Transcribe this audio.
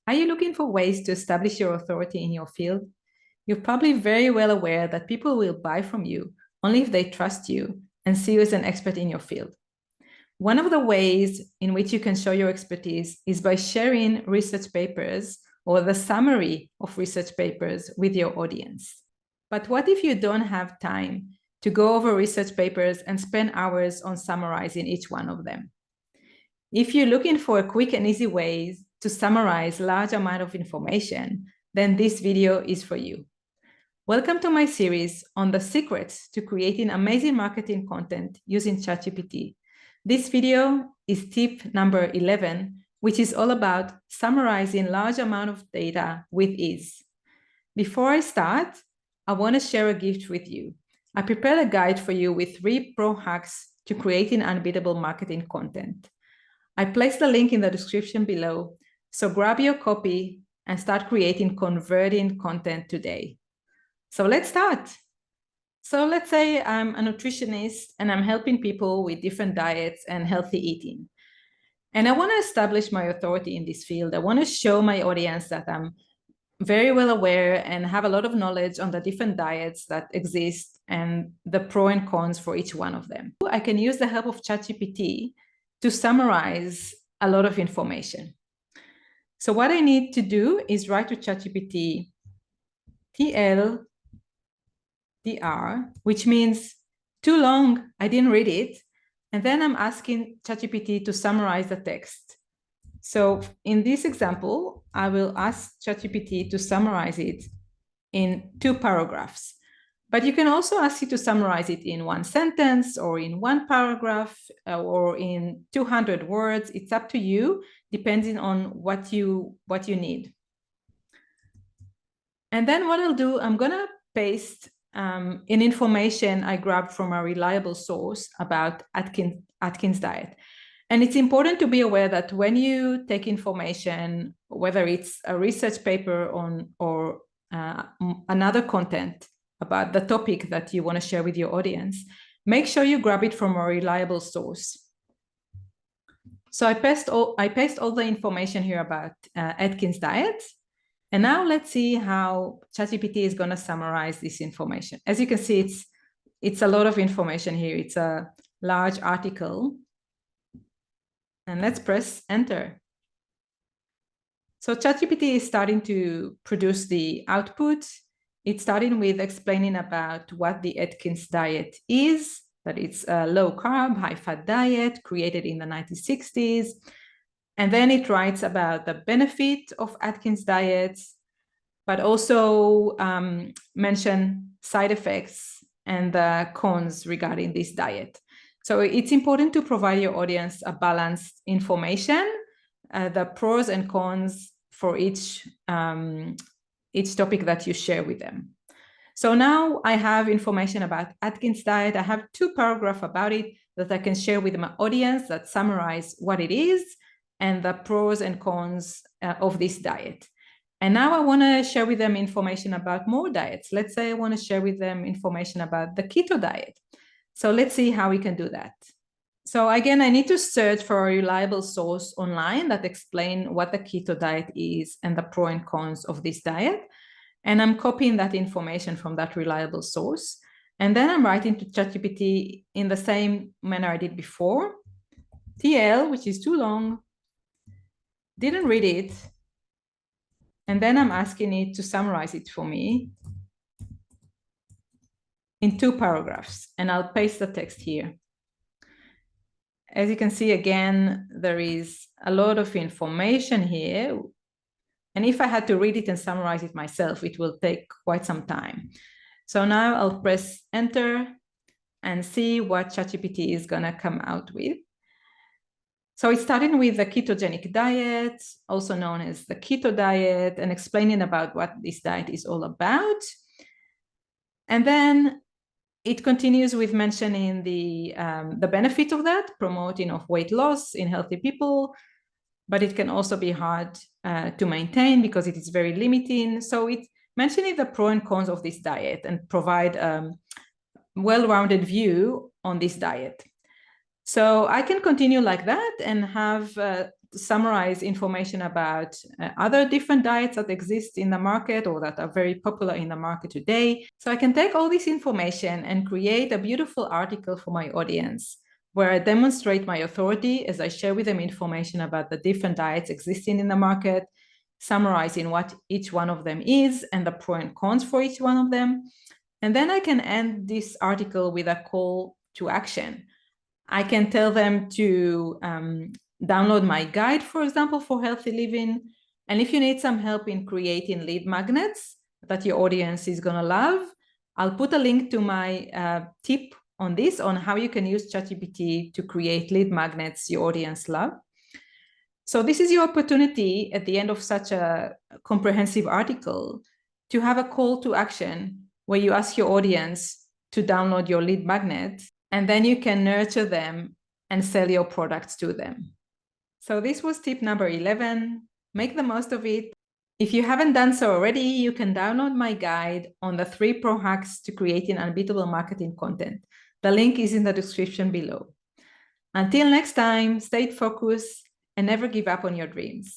Are you looking for ways to establish your authority in your field? You're probably very well aware that people will buy from you only if they trust you and see you as an expert in your field. One of the ways in which you can show your expertise is by sharing research papers or the summary of research papers with your audience. But what if you don't have time to go over research papers and spend hours on summarizing each one of them? If you're looking for a quick and easy ways to summarize large amount of information, then this video is for you. Welcome to my series on the secrets to creating amazing marketing content using Chat GPT. This video is tip number 11, which is all about summarizing large amount of data with ease. Before I start, I want to share a gift with you. I prepared a guide for you with 3 pro hacks to creating unbeatable marketing content. I placed the link in the description below, so grab your copy and start creating converting content today. So let's start. So let's say I'm a nutritionist and I'm helping people with different diets and healthy eating. And I want to establish my authority in this field. I want to show my audience that I'm very well aware and have a lot of knowledge on the different diets that exist and the pros and cons for each one of them. I can use the help of Chat GPT to summarize a lot of information. So what I need to do is write to Chat GPT TLDR, which means too long, I didn't read it. And then I'm asking Chat GPT to summarize the text. So in this example, I will ask Chat GPT to summarize it in 2 paragraphs. But you can also ask it to summarize it in 1 sentence or in 1 paragraph or in 200 words. It's up to you, depending on what you need. And then what I'll do, I'm going to paste in information I grabbed from a reliable source about Atkins diet. And it's important to be aware that when you take information, whether it's a research paper on or another content about the topic that you want to share with your audience, make sure you grab it from a reliable source. So I paste all the information here about Atkins diet. And now let's see how ChatGPT is going to summarize this information. As you can see, it's a lot of information here. It's a large article. And let's press enter. So ChatGPT is starting to produce the output. It's starting with explaining about what the Atkins diet is, that it's a low-carb, high-fat diet created in the 1960s. And then it writes about the benefit of Atkins diets, but also mention side effects and the cons regarding this diet. So it's important to provide your audience a balanced information, the pros and cons for each topic that you share with them. So now I have information about Atkins diet. I have 2 paragraphs about it that I can share with my audience that summarize what it is and the pros and cons of this diet. And now I want to share with them information about more diets. Let's say I want to share with them information about the keto diet. So let's see how we can do that. So again, I need to search for a reliable source online that explain what the keto diet is and the pros and cons of this diet. And I'm copying that information from that reliable source. And then I'm writing to ChatGPT in the same manner I did before. TL, which is too long, didn't read it. And then I'm asking it to summarize it for me in 2 paragraphs. And I'll paste the text here. As you can see, again, there is a lot of information here. And if I had to read it and summarize it myself, it will take quite some time. So now I'll press enter and see what ChatGPT is going to come out with. So it's starting with the ketogenic diet, also known as the keto diet, and explaining about what this diet is all about. And then it continues with mentioning the benefit of that, promoting of weight loss in healthy people, but it can also be hard to maintain because it is very limiting. So it's mentioning the pros and cons of this diet and provide a well-rounded view on this diet. So I can continue like that and have summarize information about other different diets that exist in the market or that are very popular in the market today. So I can take all this information and create a beautiful article for my audience where I demonstrate my authority as I share with them information about the different diets existing in the market, summarizing what each one of them is and the pros and cons for each one of them. And then I can end this article with a call to action. I can tell them to download my guide, for example, for healthy living. And if you need some help in creating lead magnets that your audience is going to love, I'll put a link to my tip on this, on how you can use Chat GPT to create lead magnets your audience love. So this is your opportunity at the end of such a comprehensive article to have a call to action where you ask your audience to download your lead magnet, and then you can nurture them and sell your products to them. So this was tip number 11. Make the most of it. If you haven't done so already, you can download my guide on the 3 pro hacks to creating unbeatable marketing content. The link is in the description below. Until next time, stay focused and never give up on your dreams.